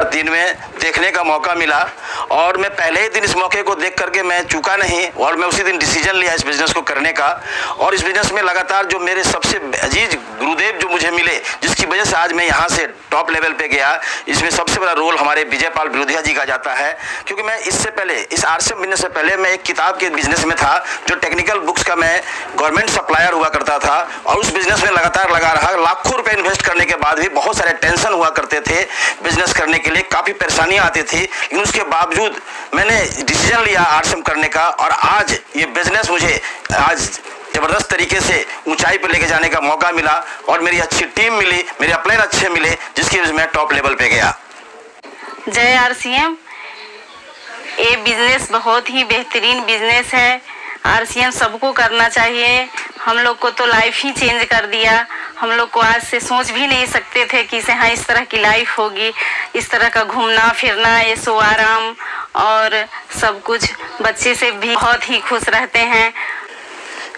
दिन में देखने का मौका मिला और मैं पहले ही दिन इस मौके को देख करके मैं चूका नहीं और मैं उसी दिन डिसीजन लिया इस बिज़नेस को करने का। और इस बिज़नेस में लगातार जो मेरे सबसे अजीज गुरुदेव जो मुझे मिले, जिसकी वजह से आज मैं यहाँ से टॉप लेवल पे गया, इसमें सबसे बड़ा रोल हमारे विजयपाल विरोधिया जी का जाता है। क्योंकि मैं इससे पहले इस आरसीएम बिजनेस से पहले मैं एक किताब के बिजनेस में था, जो टेक्निकल बुक्स का मैं गवर्नमेंट सप्लायर हुआ करता था और उस बिजनेस में लगातार लगा रहा। लाखों रुपए इन्वेस्ट करने के बाद भी बहुत सारे टेंशन हुआ करते थे बिजनेस करने के लिए, काफ़ी परेशानियां आती थी, लेकिन उसके बावजूद मैंने डिसीजन लिया आरसीएम करने का और आज ये बिजनेस मुझे आज जबरदस्त तरीके से ऊंचाई पर लेके जाने का मौका मिला और मेरी अच्छी टीम मिली, मेरे अपलाइन अच्छे मिले, जिसकी वजह से मैं टॉप लेवल पे गया। जय आरसीएम। ये बिजनेस बहुत ही बेहतरीन बिजनेस है। आरसीएम सबको करना चाहिए। हम लोग को तो लाइफ ही चेंज कर दिया। हम लोग को आज से सोच भी नहीं सकते थे कि हाँ इस तरह की लाइफ होगी, इस तरह का घूमना फिरना, ऐशो आराम और सब कुछ। बच्चे से भी बहुत ही खुश रहते हैं।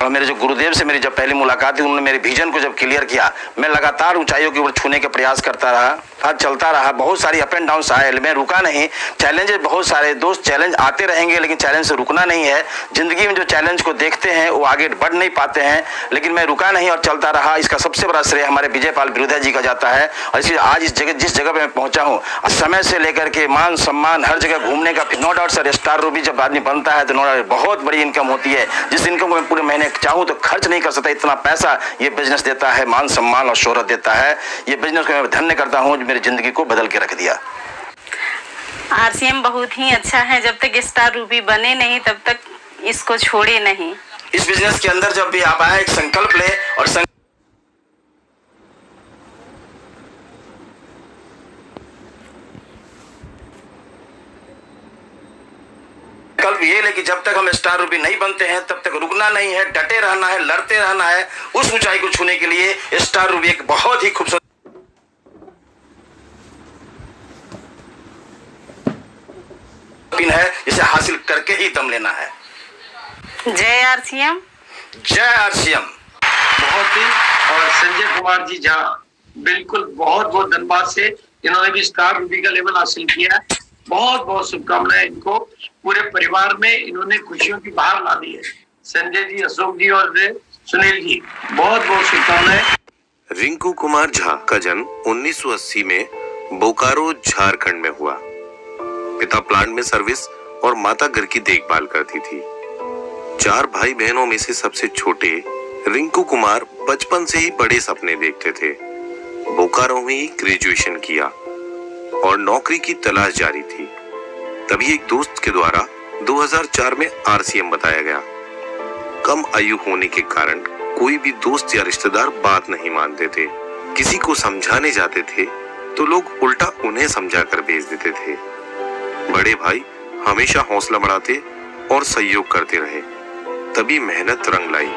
और मेरे जो गुरुदेव से मेरी जब पहली मुलाकात थी, उन्होंने मेरे विजन को जब क्लियर किया, मैं लगातार ऊंचाइयों की ओर छूने का प्रयास करता रहा, आज चलता रहा। बहुत सारी अप एंड डाउन आए, मैं रुका नहीं। चैलेंजेस बहुत सारे, दोस्त चैलेंज आते रहेंगे, लेकिन चैलेंज से रुकना नहीं है। जिंदगी में जो चैलेंज को देखते हैं वो आगे बढ़ नहीं पाते हैं, लेकिन मैं रुका नहीं और चलता रहा। इसका सबसे बड़ा श्रेय हमारे विजयपाल विरोधिया जी का जाता है। और इसलिए आज इस जगह जिस जगह पे मैं पहुंचा हूँ, समय से लेकर के मान सम्मान हर जगह घूमने का, नो डाउट सर स्टार रूबी जब आदमी बनता है तो नो डाउट बहुत बड़ी इनकम होती है, जिस इनकम को मैं पूरे महीने चाहूँ तो खर्च नहीं कर सकता। इतना पैसा ये बिजनेस देता है, मान सम्मान और शोहरत देता है। ये बिजनेस को मैं धन्य करता हूँ जो मेरी जिंदगी को बदल के रख दिया। आरसीएम बहुत ही अच्छा है। जब तक स्टार रूबी बने नहीं तब तक इसको छोड़े नहीं। इस बिजनेस के अंदर जब भी आप आए, एक संकल्प ले और संकल्प ये ले कि जब तक हम स्टार रूबी नहीं बनते हैं तब तक रुकना नहीं है, डटे रहना है, लड़ते रहना है। उस ऊंचाई को छूने के लिए स्टार रूबी एक बहुत ही खूबसूरत पिन है, जिसे हासिल करके ही दम लेना है। जय आरसीएम। जय आरसीएम। बहुत ही। और संजय कुमार जी झा बिल्कुल बहुत बहुत धन्यवाद से इन्होंने भी स्टार रूबी का लेवल हासिल किया है। बहुत बहुत शुभकामनाएं इनको। पूरे परिवार में इन्होंने खुशियों की बहार ला दी है। संजय जी, अशोक जी और सुनील जी, बहुत बहुत शुभकामनाएं। रिंकू कुमार झा का जन्म 1980 में बोकारो झारखंड में हुआ। पिता प्लांट में सर्विस और माता घर की देखभाल करती थी। 4 भाई बहनों में से सबसे छोटे रिंकू कुमार बचपन से ही बड़े सपने देखते थे। बोकारो में ही ग्रेजुएशन किया और नौकरी की तलाश जारी थी। तभी एक दोस्त के द्वारा 2004 में आरसीएम बताया गया। कम आयु होने के कारण कोई भी दोस्त या रिश्तेदार बात नहीं मानते थे। किसी को समझाने जाते थे तो लोग उल्टा उन्हें समझाकर भेज देते थे। बड़े भाई हमेशा हौसला बढ़ाते और सहयोग करते रहे। तभी मेहनत रंग लाई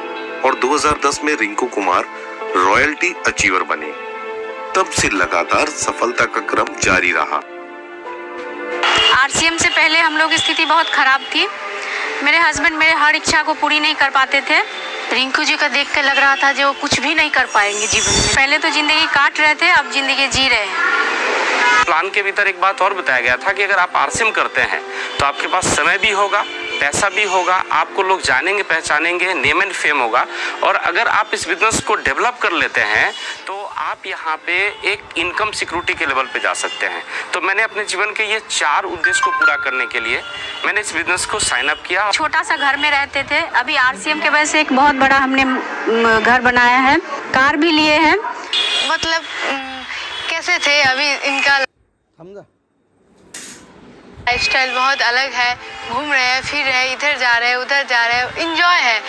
और 2010 में रिंकू कुमार रॉयल्टी अचीवर बने। तब से लगातार सफलता का क्रम जारी रहा। आरसीएम से पहले हम लोग की स्थिति बहुत खराब थी। मेरे हस्बैंड मेरे हर इच्छा को पूरी नहीं कर पाते थे। रिंकू जी का देख कर लग रहा था जो वो कुछ भी नहीं कर पाएंगे जीवन में। पहले तो जिंदगी काट रहे थे, अब जिंदगी जी रहे हैं। प्लान के भीतर एक बात और बताया गया था कि अगर आप आरसीएम करते हैं तो आपके पास समय भी होगा, पैसा भी होगा, आपको लोग जानेंगे पहचानेंगे, नेम एंड फेम होगा। और अगर आप इस बिजनेस को डेवलप कर लेते हैं तो आप यहाँ पे एक इनकम सिक्योरिटी के लेवल पे जा सकते हैं। तो मैंने अपने जीवन के ये 4 उद्देश्य को पूरा करने के लिए मैंने इस बिजनेस को साइन अप किया। छोटा सा घर में रहते थे, अभी आरसीएम के वजह से एक बहुत बड़ा हमने घर बनाया है, कार भी लिए हैं। मतलब कैसे थे अभी इनका लाइफस्टाइल बहुत अलग है। घूम रहे हैं, फिर रहे हैं, इधर जा रहे हैं, उधर जा रहे हैं, इंजॉय है।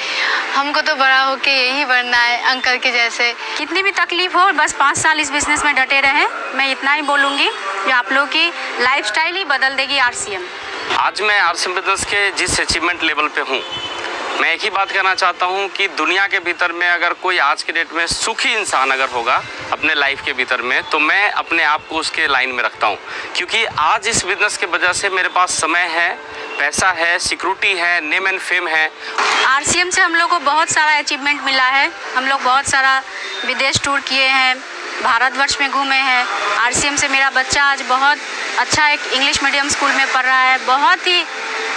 हमको तो बड़ा होके यही बनना है अंकल के जैसे। कितनी भी तकलीफ हो, बस 5 साल इस बिजनेस में डटे रहें। मैं इतना ही बोलूँगी कि आप लोग की लाइफस्टाइल ही बदल देगी आरसीएम। आज मैं आरसीएम बिजनेस के जिस अचीवमेंट लेवल पे हूँ, मैं एक ही बात कहना चाहता हूँ कि दुनिया के भीतर में अगर कोई आज के डेट में सुखी इंसान अगर होगा अपने लाइफ के भीतर में, तो मैं अपने आप को उसके लाइन में रखता हूँ। क्योंकि आज इस बिजनेस के वजह से मेरे पास समय है, पैसा है, सिक्योरिटी है, नेम एंड फेम है। आरसीएम से हम लोग को बहुत सारा अचीवमेंट मिला है। हम लोग बहुत सारा विदेश टूर किए हैं, भारतवर्ष में घूमे हैं। आरसीएम से मेरा बच्चा आज बहुत अच्छा एक इंग्लिश मीडियम स्कूल में पढ़ रहा है। बहुत ही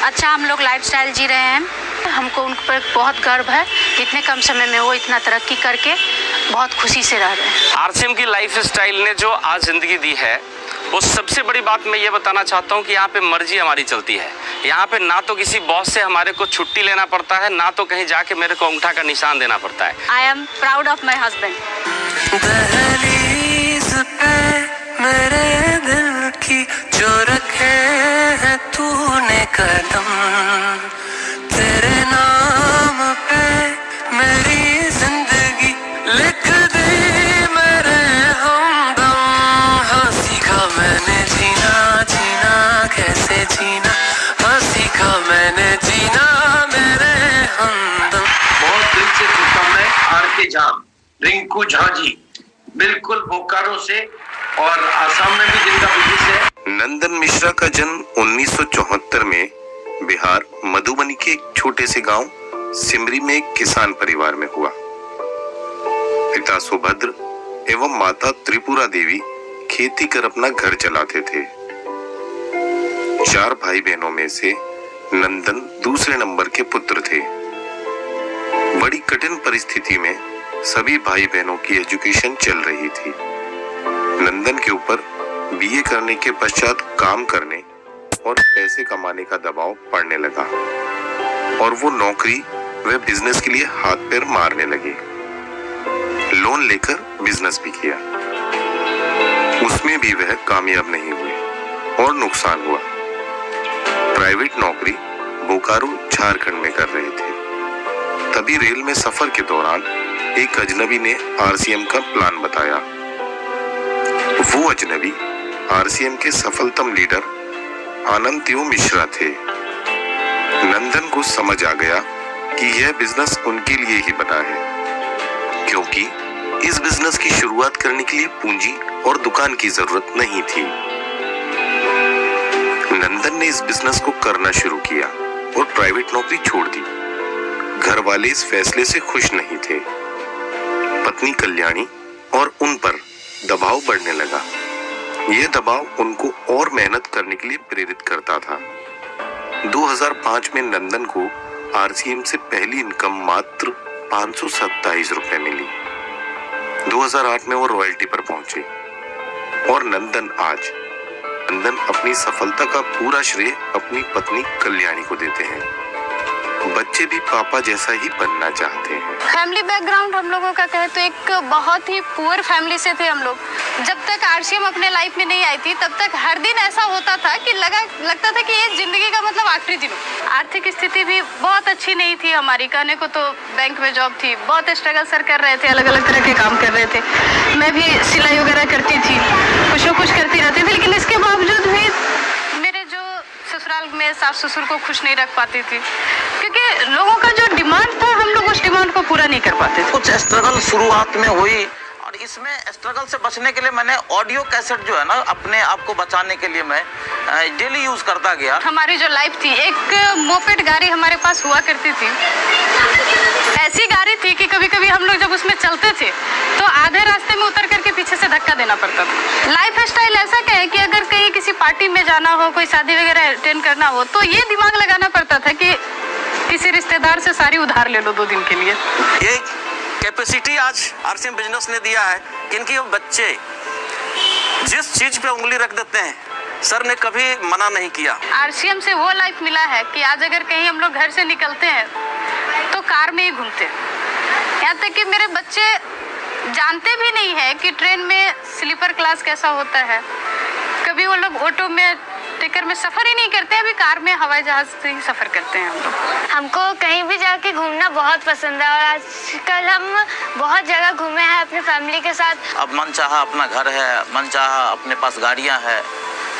अच्छा हम लोग लाइफस्टाइल जी रहे हैं। हमको उन पर बहुत गर्व है। इतने कम समय में वो इतना तरक्की करके बहुत खुशी से रह रहे हैं। आरसीएम की लाइफ स्टाइल ने जो आज ज़िंदगी दी है, वो सबसे बड़ी बात मैं ये बताना चाहता हूँ कि यहाँ पे मर्जी हमारी चलती है। यहाँ पे ना तो किसी बॉस से हमारे को छुट्टी लेना पड़ता है, ना तो कहीं जाके मेरे को अंगूठा का निशान देना पड़ता है। I am proud of my husband. दहलीज पे मेरे दिल की जो रखे हैं तूने कदम, तेरे नाम पे मेरी जिंदगी लिख दी मेरे हमदम। हाँ सीखा मैंने जीना, जीना कैसे जीना, हाँ सीखा मैंने जीना मेरे हमदम। बहुत दिल से शुभकामनाएं आर के झा, रिंकू झा जी, बिल्कुल बोकारो से और आसाम में भी जिनका बिजनेस है। नंदन मिश्रा का जन्म 1974 में बिहार मधुबनी के एक छोटे से गांव सिमरी में एक किसान परिवार में हुआ। पिता सुभद्र एवं माता त्रिपुरा देवी खेती कर अपना घर चलाते थे। 4 भाई बहनों में से नंदन दूसरे नंबर के पुत्र थे। बड़ी कठिन परिस्थिति में सभी भाई बहनों की एजुकेशन चल रही थी। नंदन के ऊपर बीए करने के पश्चात काम करने और पैसे कमाने का दबाव पड़ने लगा और वो नौकरी व बिजनेस के लिए हाथ पैर मारने लगे। लोन लेकर बिजनेस भी किया, उसमें भी वह कामयाब नहीं हुए और नुकसान हुआ। प्राइवेट नौकरी बोकारो झारखंड में कर रहे थे। तभी रेल में सफर के दौरान एक अजनबी ने आरसीएम का प्लान बताया। वो अजनबी आरसीएम के सफलतम लीडर आनंतियो मिश्रा थे। नंदन को समझ आ गया कि यह बिजनेस उनके लिए ही बना है, क्योंकि इस बिजनेस की शुरुआत करने के लिए पूंजी और दुकान की जरूरत नहीं थी। नंदन ने इस बिजनेस को करना शुरू किया और प्राइवेट नौकरी छोड़ दी। घर वाले इस फैसले से खुश नहीं थे। पत्नी कल्याणी और उन पर दबाव बढ़ने लगा। यह दबाव उनको और मेहनत करने के लिए प्रेरित करता था। 2005 में नंदन को आरसीएम से पहली इनकम मात्र 527 रुपए मिली। 2008 में वो रॉयल्टी पर पहुंचे और नंदन अपनी सफलता का पूरा श्रेय अपनी पत्नी कल्याणी को देते हैं। बच्चे भी पापा जैसा ही बनना चाहते हैं। फैमिली बैकग्राउंड हम लोगों का कहे तो एक बहुत ही पुअर फैमिली से थे हम लोग। जब तक आरसीएम अपने लाइफ में नहीं आई थी तब तक हर दिन ऐसा होता था कि लगता था कि ये जिंदगी का मतलब आखिरी दिन हो। आर्थिक स्थिति भी बहुत अच्छी नहीं थी हमारी। कहने को तो बैंक में जॉब थी, बहुत स्ट्रगल सर कर रहे थे, अलग अलग तरह के काम कर रहे थे। मैं भी सिलाई वगैरह करती थी, कुछ न कुछ करती रहती थी, लेकिन इसके बावजूद भी मेरे जो ससुराल में सास ससुर को खुश नहीं रख पाती थी, क्योंकि लोगों का जो डिमांड था हम लोग उस डिमांड को पूरा नहीं कर पाते थे। कुछ स्ट्रगल शुरुआत में हुई और इसमें स्ट्रगल से बचने के लिए मैंने ऑडियो कैसेट जो है ना, अपने आप को बचाने के लिए मैं डेली यूज करता गया। हमारी जो लाइफ थी, एक मोपेड गाड़ी हमारे पास हुआ करती थी। ऐसी गाड़ी थी कि कभी कभी हम लोग जब उसमें चलते थे तो आधे रास्ते में उतर करके पीछे से धक्का देना पड़ता था। लाइफ स्टाइल ऐसा क्या है कि अगर कहीं किसी पार्टी में जाना हो, कोई शादी वगैरह अटेंड करना हो, तो ये दिमाग लगाना पड़ता था कि किसी रिश्तेदार से सारी उधार ले लो 2 दिन के लिए। ये कैपेसिटी आज आरसीएम बिजनेस ने दिया है कि इनके बच्चे जिस चीज पे उंगली रख देते हैं, सर ने कभी मना नहीं किया। आरसीएम से वो लाइफ मिला है कि आज अगर कहीं हम लोग घर से निकलते हैं तो कार में ही घूमते हैं। यहाँ तक कि मेरे बच्चे जानते भी नहीं है कि ट्रेन में स्लीपर क्लास कैसा होता है। कभी वो लोग ऑटो में टिकर में सफर ही नहीं करते, अभी कार में हवाई जहाज से ही सफर करते हैं हम लोग। हमको कहीं भी जाके घूमना बहुत पसंद है और आजकल हम बहुत जगह घूमे हैं अपने फैमिली के साथ। अब मनचाहा अपना घर है, मनचाहा अपने पास गाड़ियां हैं,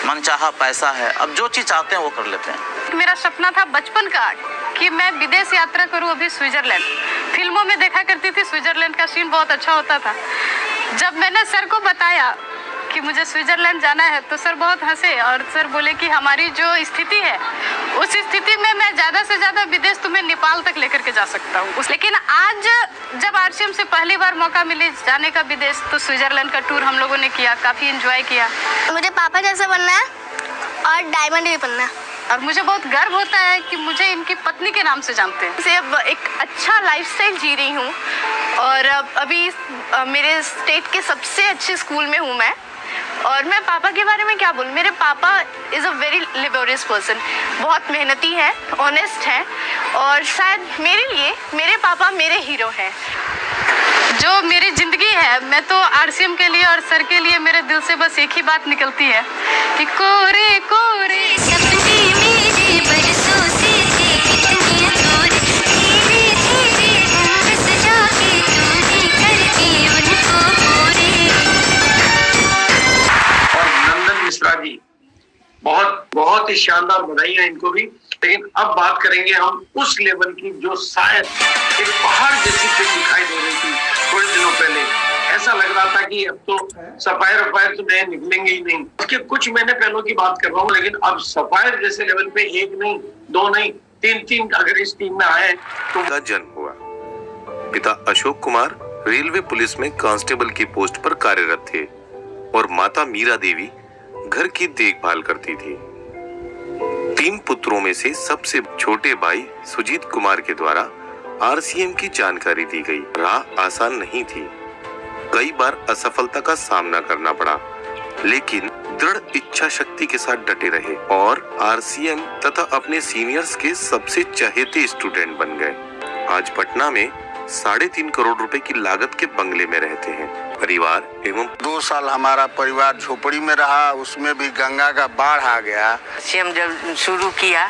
मनचाहा पैसा है। अब जो चीज चाहते हैं वो कर लेते हैं। मेरा सपना था बचपन का कि मैं विदेश यात्रा करूं, अभी स्विट्जरलैंड। फिल्मों में देखा करती थी, स्विट्जरलैंड का सीन बहुत अच्छा होता था। जब मैंने सर को बताया कि मुझे स्विट्जरलैंड जाना है, तो सर बहुत हंसे और सर बोले कि हमारी जो स्थिति है उस स्थिति में मैं ज़्यादा से ज़्यादा विदेश तुम्हें नेपाल तक लेकर के जा सकता हूँ। लेकिन आज जब आरसीएम से पहली बार मौका मिले जाने का विदेश, तो स्विट्जरलैंड का टूर हम लोगों ने किया, काफ़ी एंजॉय किया। मुझे पापा जैसा बनना है और डायमंड भी बनना है। और मुझे बहुत गर्व होता है कि मुझे इनकी पत्नी के नाम से जानते हैं। से अब एक अच्छा लाइफस्टाइल जी रही हूँ और अभी मेरे स्टेट के सबसे अच्छे स्कूल में हूँ मैं। और मैं पापा के बारे में क्या बोलूँ, मेरे पापा is a very laborious person, बहुत मेहनती है, ऑनेस्ट है और शायद मेरे लिए मेरे पापा मेरे हीरो हैं। जो मेरी ज़िंदगी है, मैं तो आरसीएम के लिए और सर के लिए मेरे दिल से बस एक ही बात निकलती है कि कोरे कोरे सपने मेरे बरसों से थे कितने अधूरे, धीरे धीरे उम्र सजा के तूने कर दिए उनको पूरे। और नंदन मिश्रा जी, बहुत बहुत ही शानदार बधाइयां इनको भी। लेकिन अब बात करेंगे हम उस लेवल की जो शायद एक पहाड़ जैसी फिल्म दिखाई दे रही थी थोड़े दिनों पहले। ऐसा लग रहा था कि अब तो सफायर तो नए निकलेंगे ही नहीं। उसके कुछ महीने पहले की बात कर रहा हूँ, लेकिन अब सफायर जैसे लेवल पे एक नहीं, दो नहीं, तीन अगर इस टीम में आए तो। का जन्म हुआ। पिता अशोक कुमार रेलवे पुलिस में कांस्टेबल की पोस्ट पर कार्यरत थे और माता मीरा देवी घर की देखभाल करती थी। 3 पुत्रों में से सबसे छोटे भाई सुजीत कुमार के द्वारा आरसीएम की जानकारी दी गई। राह आसान नहीं थी, कई बार असफलता का सामना करना पड़ा, लेकिन दृढ़ इच्छा शक्ति के साथ डटे रहे और आरसीएम तथा अपने सीनियर्स के सबसे चहेते स्टूडेंट बन गए। आज पटना में 3.5 करोड़ रुपए की लागत के बंगले में रहते हैं। परिवार एवं 2 साल हमारा परिवार झोपड़ी में रहा, उसमें भी गंगा का बाढ़ आ गया। आरसीएम जब शुरू किया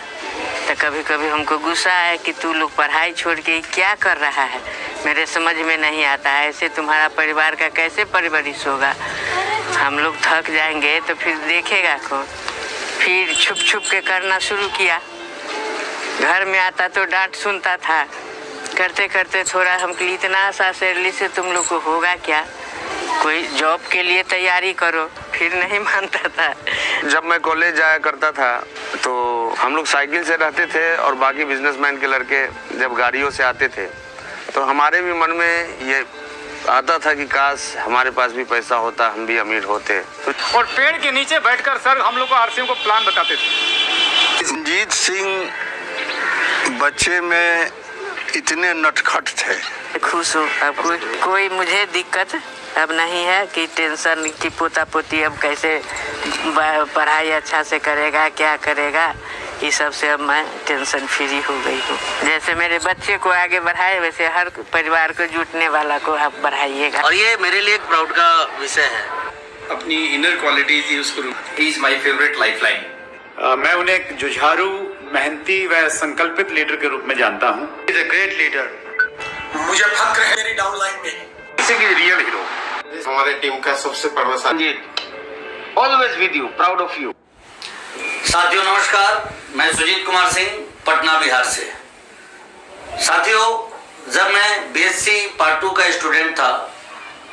तो कभी कभी हमको गुस्सा है कि तू लोग पढ़ाई छोड़ के क्या कर रहा है, मेरे समझ में नहीं आता है। ऐसे तुम्हारा परिवार का कैसे परवरिश होगा, हम लोग थक जाएंगे तो फिर देखेगा कौन। फिर छुप छुप के करना शुरू किया, घर में आता तो डांट सुनता था। करते करते थोड़ा हमको इतना सा सैलरी से तुम लोग को होगा क्या, कोई जॉब के लिए तैयारी करो, फिर नहीं मानता था। जब मैं कॉलेज जाया करता था तो हम लोग साइकिल से रहते थे और बाकी बिजनेसमैन के लड़के जब गाड़ियों से आते थे तो हमारे भी मन में ये आता था कि काश हमारे पास भी पैसा होता, हम भी अमीर होते। और पेड़ के नीचे बैठकर सर हम लोग को आरसीएम को प्लान बताते थे। रंजीत सिंह बच्चे में इतने नटखट थे। खुश हूँ, अब कोई मुझे दिक्कत अब नहीं है कि टेंशन की पोता पोती अब कैसे पढ़ाई अच्छा से करेगा, क्या करेगा, ये सब से अब मैं टेंशन फ्री हो गई हूँ। जैसे मेरे बच्चे को आगे बढ़ाए वैसे हर परिवार को जुटने वाला को आप बढ़ाइएगा। और ये मेरे लिए एक प्राउड का विषय है। अपनी इनर क्वालिटीज यूज करूँ। He is my favourite lifeline. मैं उन्हें एक जुझारू, मेहनती व संकल्पित लीडर के रूप में जानता हूँ। Is a great leader. मुझे फक्र है मेरी डाउनलाइन में। इसी की रियल हीरो। हमारे टीम का सबसे प्रभावशाली। Always with you, proud of you. साथियों नमस्कार, मैं सुजीत कुमार सिंह पटना बिहार से। साथियों, जब मैं बीएससी पार्ट 2 का स्टूडेंट था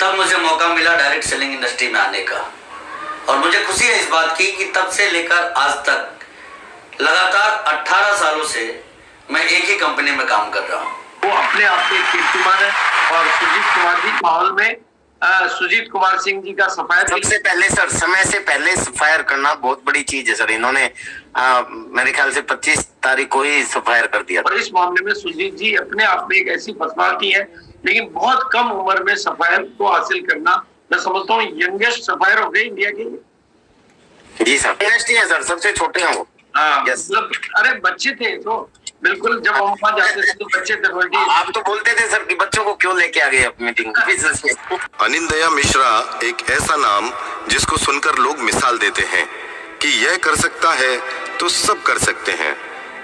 तब मुझे मौका मिला डायरेक्ट सेलिंग इंडस्ट्री में आने का, और मुझे खुशी है इस बात की कि तब से लेकर आज तक लगातार 18 सालों से मैं एक ही कंपनी में काम कर रहा हूँ। वो अपने आप में कीर्तिमान है। और सुजीत कुमार जी माहौल में सुजीत कुमार सिंह जी का सफायर। सबसे पहले सर, समय से पहले सफायर करना बहुत बड़ी चीज है सर। इन्होंने मेरे ख्याल से 25 तारीख को ही सफायर कर दिया। और इस मामले में सुजीत जी अपने आप में एक ऐसी पर्सनालिटी है, लेकिन बहुत कम उम्र में सफायर को हासिल करना, मैं समझता हूँ यंगेस्ट सफायर हो गए इंडिया के। जी सर, यंगेस्ट है सर, सबसे छोटे हैं वो। मतलब अरे बच्चे थे तो बिल्कुल, जब हम वहाँ जाते थे तो बच्चे थे। आप तो बोलते थे सर कि बच्चों को क्यों लेके आ गए अपनी मीटिंग में। अनिंदया मिश्रा एक ऐसा नाम जिसको सुनकर लोग मिसाल देते हैं कि यह कर सकता है तो सब कर सकते हैं।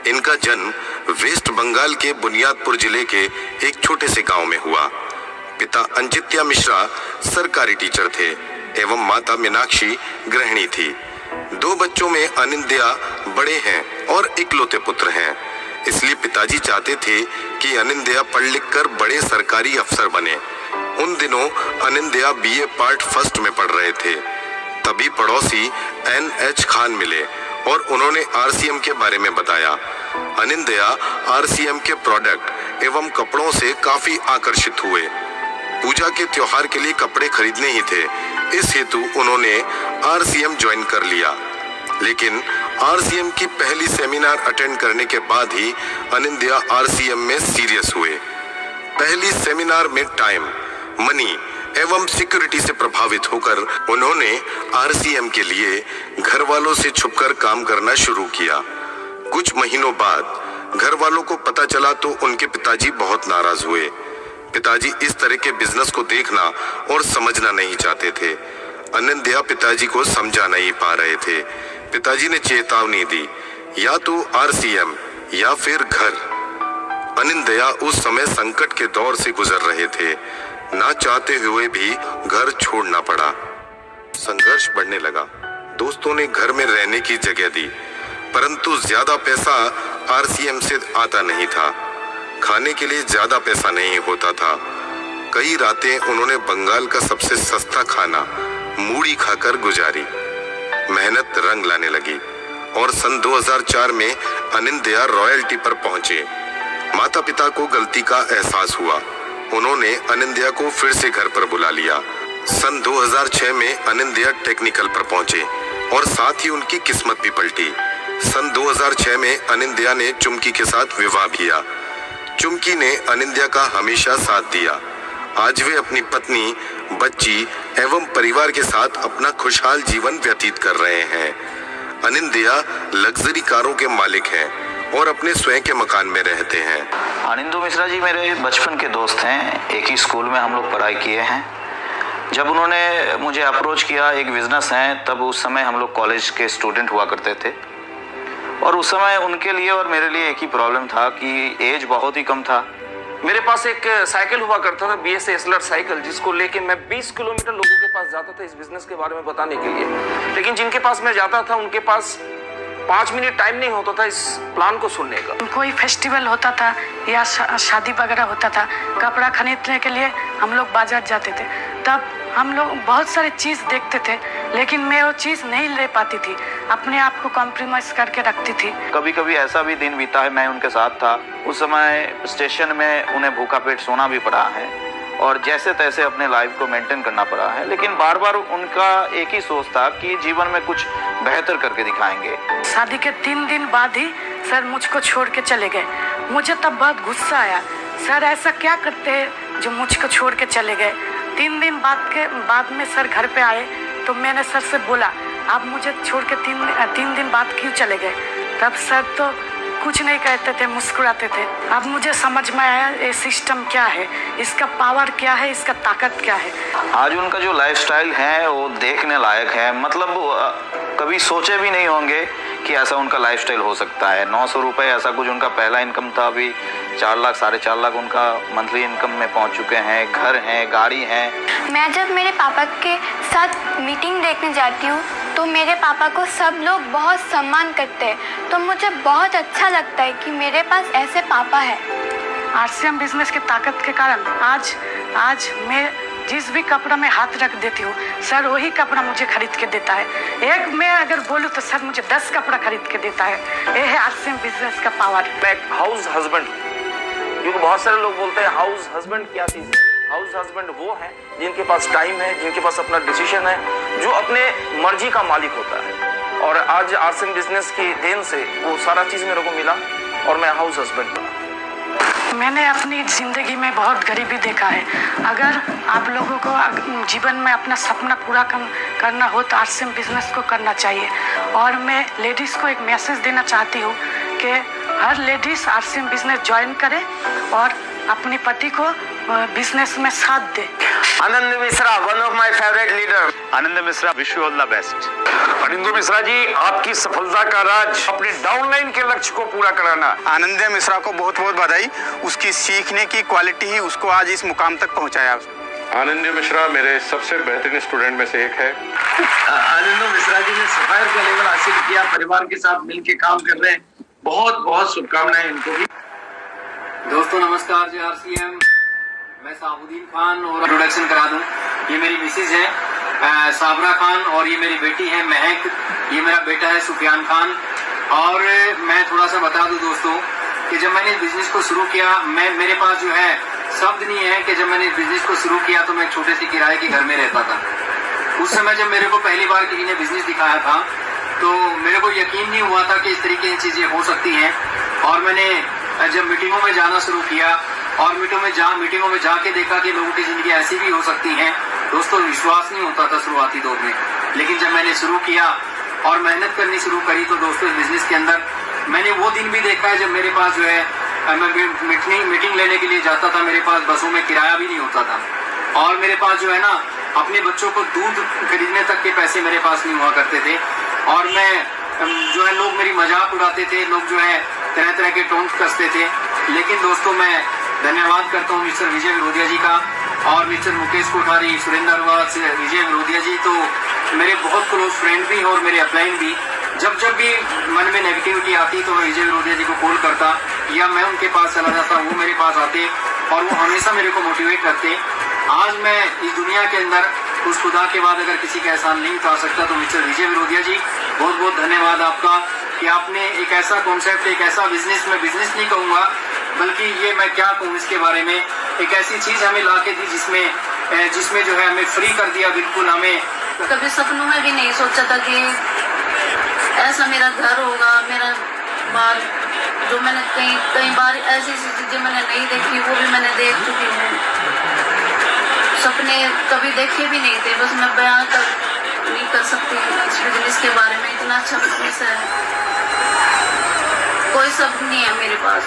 इनका जन्म वेस्ट बंगाल के बुनियादपुर जिले के एक छोटे से गांव में हुआ। पिता अंजित्या मिश्रा सरकारी टीचर थे एवं माता मीनाक्षी गृहिणी थी। 2 बच्चों में अनिंदया बड़े हैं और इकलौते पुत्र हैं, इसलिए पिताजी चाहते थे कि अनिंदया पढ़ लिख कर बड़े सरकारी अफसर बने। उन दिनों अनिंदया BA पार्ट 1 में पढ़ रहे थे। तभी पड़ोसी NH खान मिले और उन्होंने RCM के बारे में बताया। अनिंदया RCM के प्रोडक्ट एवं कपड़ों से काफी आकर्षित हुए। पूजा के त्योहार के लिए कपड़े खरीदने ही थे, इस हेतु उन्होंने RCM ज्वाइन कर लिया। लेकिन RCM की पहली सेमिनार अटेंड करने के बाद ही अनिंदया RCM में सीरियस हुए। पहली सेमिनार में टाइम, मनी एवं सिक्योरिटी से प्रभावित होकर उन्होंने RCM के लिए घर वालों से छुपकर काम करना शुरू किया। कुछ महीनों बाद घर वालों को पता चला तो उनके पिताजी बहुत नाराज हुए। पिताजी इस तरह के बिजनेस को देखना और समझना नहीं चाहते थे। अनिंदया पिताजी को समझा नहीं पा रहे थे। पिताजी ने चेतावनी दी, या तो RCM या फिर घर। अनिंदया उस समय संकट के दौर से गुजर रहे थे, ना चाहते हुए भी घर छोड़ना पड़ा। संघर्ष बढ़ने लगा। दोस्तों ने घर में रहने की जगह दी, परंतु ज्यादा पैसा RCM से आता नहीं था। खाने के लिए ज्यादा पैसा नहीं होता था। कई रातें उन्होंने बंगाल का सबसे सस्ता खाना मूढ़ी खाकर गुजारी। मेहनत रंग लाने लगी और सन 2004 में अनिंदया रॉयल्टी पर पहुंचे। माता पिता को गलती का एहसास हुआ। उन्होंने अनिंदया को फिर से घर पर बुला लिया। सन 2006 में अनिंदया टेक्निकल पर पहुंचे और साथ ही उनकी किस्मत भी पलटी। सन 2006 में अनिंदया ने चुमकी के साथ विवाह किया। चुमकी ने अनिंदया का हमेशा साथ दिया। आज वे अपनी पत्नी, बच्ची एवं परिवार के साथ अपना खुशहाल जीवन व्यतीत कर रहे हैं। अनिंदया लग्जरी कारों के मालिक हैं और अपने स्वयं के मकान में रहते हैं। अनिंदु मिश्रा जी मेरे बचपन के दोस्त हैं। एक ही स्कूल में हम लोग पढ़ाई किए हैं। जब उन्होंने मुझे अप्रोच किया, एक बिजनेस है, तब उस समय हम लोग कॉलेज के स्टूडेंट हुआ करते थे और उस समय उनके लिए और मेरे लिए एक ही प्रॉब्लम था कि एज बहुत ही कम था। मेरे पास एक साइकिल हुआ करता था, BSA एस्लर साइकिल, जिसको लेके मैं 20 किलोमीटर लोगों के पास जाता था इस बिजनेस के बारे में बताने के लिए। लेकिन जिनके पास मैं जाता था उनके पास 5 मिनट टाइम नहीं होता था इस प्लान को सुनने का। कोई फेस्टिवल होता था या शादी वगैरह होता था, कपड़ा खरीदने के लिए हम लोग बाजार जाते थे। तब हम लोग बहुत सारे चीज़ देखते थे, लेकिन मैं वो चीज़ नहीं ले पाती थी, अपने आप को कॉम्प्रोमाइज़ करके रखती थी। कभी कभी ऐसा भी दिन बीता है, मैं उनके साथ था उस समय स्टेशन में, उन्हें भूखा पेट सोना भी पड़ा है और जैसे तैसे अपने लाइफ को मेंटेन करना पड़ा है। लेकिन बार बार उनका एक ही सोच था कि जीवन में कुछ बेहतर करके दिखाएंगे। शादी के 3 दिन बाद ही सर मुझको छोड़ के चले गए। मुझे तब बहुत गुस्सा आया, सर ऐसा क्या करते हैं जो मुझको छोड़ के चले गए। 3 दिन बाद में सर घर पे आए तो मैंने सर से बोला, आप मुझे छोड़ के 3 दिन बाद क्यों चले गए। तब सर तो कुछ नहीं कहते थे, मुस्कुराते थे। अब मुझे समझ में आया ये सिस्टम क्या है, इसका पावर क्या है, इसका ताकत क्या है। आज उनका जो लाइफस्टाइल है वो देखने लायक है। मतलब कभी सोचे भी नहीं होंगे कि ऐसा उनका लाइफस्टाइल हो सकता है। 900 रुपये ऐसा कुछ उनका पहला इनकम था, अभी 4 लाख 4.5 लाख उनका मंथली इनकम में पहुंच चुके हैं। घर है, गाड़ी है। मैं जब मेरे पापा के साथ मीटिंग देखने जाती हूँ तो मेरे पापा को सब लोग बहुत सम्मान करते हैं, तो मुझे बहुत अच्छा लगता है कि मेरे पास ऐसे पापा हैं। RCM बिजनेस की ताकत के कारण आज मैं जिस भी कपड़ा में हाथ रख देती हूँ, सर वही कपड़ा मुझे खरीद के देता है। एक मैं अगर बोलूँ तो सर मुझे 10 कपड़ा खरीद के देता है। ये है RCM बिजनेस का पावर। मैं एक हाउस हस्बैंड, क्योंकि बहुत सारे लोग बोलते हैं हाउस हस्बैंड क्या चीज़ है। हाउस हस्बैंड वो है जिनके पास टाइम है, जिनके पास अपना डिसीजन है, जो अपने मर्जी का मालिक होता है। और आज RCM बिजनेस की देन से वो सारा चीज़ मेरे को मिला और मैं हाउस हस्बैंड बना। मैंने अपनी ज़िंदगी में बहुत गरीबी देखा है। अगर आप लोगों को जीवन में अपना सपना पूरा करना हो तो RCM बिजनेस को करना चाहिए। और मैं लेडीज़ को एक मैसेज देना चाहती हूँ कि हर लेडीज़ RCM बिजनेस ज्वाइन करे और अपने पति को बिजनेस में साथ दे। Anand Mishra, one of my favourite leader. Anand Mishra, wish you all the best. Anindu Mishra ji, आपकी सफलता का राज अपने डाउनलाइन के लक्ष्य को पूरा कराना। आनंद मिश्रा को बहुत बहुत बधाई। उसकी सीखने की क्वालिटी ही उसको आज इस मुकाम तक पहुंचाया। आनंद मिश्रा मेरे सबसे बेहतरीन स्टूडेंट में से एक है। आनंद मिश्रा जी ने सफायर का लेवल हासिल किया, परिवार के साथ मिलकर काम कर रहे हैं। बहुत बहुत शुभकामनाएं इनको भी। दोस्तों नमस्कार, जय RCM। मैं साबुद्दीन खान और इंट्रोडक्शन करा दूं, ये मेरी मिसेज है साबरा खान और ये मेरी बेटी है महक, ये मेरा बेटा है सुफियान खान। और मैं थोड़ा सा बता दूं दोस्तों कि जब मैंने इस बिजनेस को शुरू किया, मेरे पास जो है शब्द नहीं है कि जब मैंने इस बिजनेस को शुरू किया तो मैं छोटे से किराए के घर में रहता था। उस समय जब मेरे को पहली बार किसी ने बिजनेस दिखाया था तो मेरे को यकीन नहीं हुआ था कि इस तरीके की चीजें हो सकती हैं। और मैंने जब मीटिंगों में जाना शुरू किया और मीटिंगों में जाके देखा कि लोगों की जिंदगी ऐसी भी हो सकती है, दोस्तों विश्वास नहीं होता था शुरुआती दौर में। लेकिन जब मैंने शुरू किया और मेहनत करनी शुरू करी तो दोस्तों इस बिजनेस के अंदर मैंने वो दिन भी देखा है जब मेरे पास जो है मैं मीटिंग लेने के लिए जाता था, मेरे पास बसों में किराया भी नहीं होता था और मेरे पास जो है ना अपने बच्चों को दूध खरीदने तक के पैसे मेरे पास नहीं हुआ करते थे। और मैं जो है लोग मेरी मजाक उड़ाते थे, लोग जो है तरह तरह के टोन्स कसते थे। लेकिन दोस्तों मैं धन्यवाद करता हूँ मिस्टर विजय विरोधिया जी का और मिस्टर मुकेश कोठारी, सुरेंद्र अग्रवाल से विजय विरोधिया जी तो मेरे बहुत क्लोज फ्रेंड भी और मेरे अपलाइन भी। जब भी मन में नेगेटिविटी आती तो मैं विजय विरोधिया जी को कॉल करता या मैं उनके पास चला जाता, वो मेरे पास आते और वो हमेशा मेरे को मोटिवेट करते। आज मैं इस दुनिया के अंदर उस खुदा के बाद अगर किसी का एहसान नहीं उतार सकता तो मिस्टर विजय विरोधिया जी बहुत बहुत धन्यवाद आपका कि आपने एक ऐसा कॉन्सेप्ट, एक ऐसा बिजनेस, मैं बिजनेस नहीं कहूँगा बल्कि ये मैं क्या कहूँ इसके बारे में, एक ऐसी चीज हमें ला के दी जिसमें जो है हमें फ्री कर दिया बिल्कुल। हमें कभी सपनों में भी नहीं सोचा था कि ऐसा मेरा घर होगा, मेरा बाल जो मैंने कई बार ऐसी चीजें मैंने नहीं देखी वो भी मैंने देख चुकी हूँ। सपने कभी देखे भी नहीं थे, बस मैं बयान नहीं कर सकती इस बिजनेस के बारे में। इतना अच्छा बिजनेस है, कोई शब्द नहीं है मेरे पास।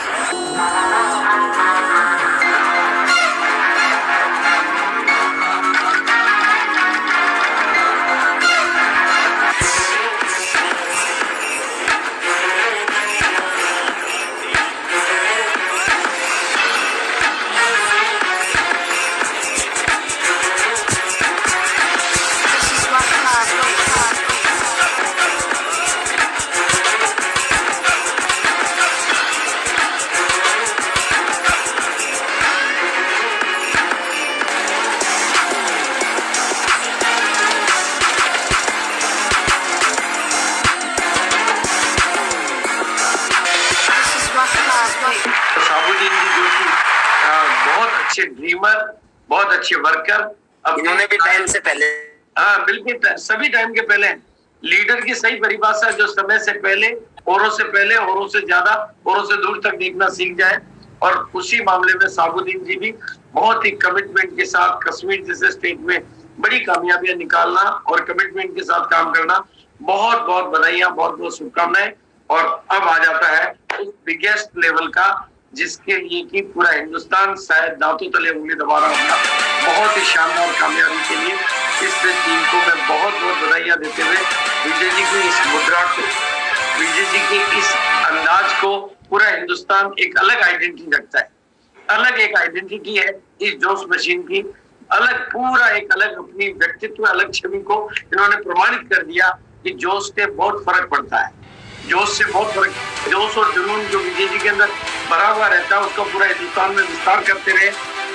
साबुद्दीन जी जो कि बहुत अच्छे ड्रीमर, बहुत अच्छे वर्कर, अब इन्होंने भी टाइम से पहले, हाँ बिल्कुल सभी टाइम के पहले लीडर की सही परिभाषा जो समय से पहले, औरों से ज्यादा, औरों से दूर तक देखना सीख जाए। और उसी मामले में साबुद्दीन जी भी बहुत ही कमिटमेंट के साथ कश्मीर जैसे स्टेट में बड़ी कामयाबियां निकालना और कमिटमेंट के साथ काम करना, बहुत बहुत बधाइयां, बहुत बहुत शुभकामनाएं। और अब आ जाता है उस बिगेस्ट लेवल का जिसके लिए कि पूरा हिंदुस्तान शायद दांतों तले उंगली दबा रहा होगा। बहुत ही शानदार कामयाबी के लिए इस टीम को मैं बहुत बहुत बधाइयां देते हुए विजय जी की इस मुद्रा को, विजय जी के इस अंदाज को, पूरा हिंदुस्तान एक अलग आइडेंटिटी रखता है, अलग एक आइडेंटिटी है इस जोश मशीन की, अलग पूरा एक अलग अपनी व्यक्तित्व, अलग छवि को इन्होंने प्रमाणित कर दिया कि जोश से बहुत फर्क पड़ता है, जोश से बहुत फर्क, जोश और जुनून जो विजय जी के अंदर भरा हुआ रहता है उसको पूरा हिंदुस्तान में विस्तार करते रहे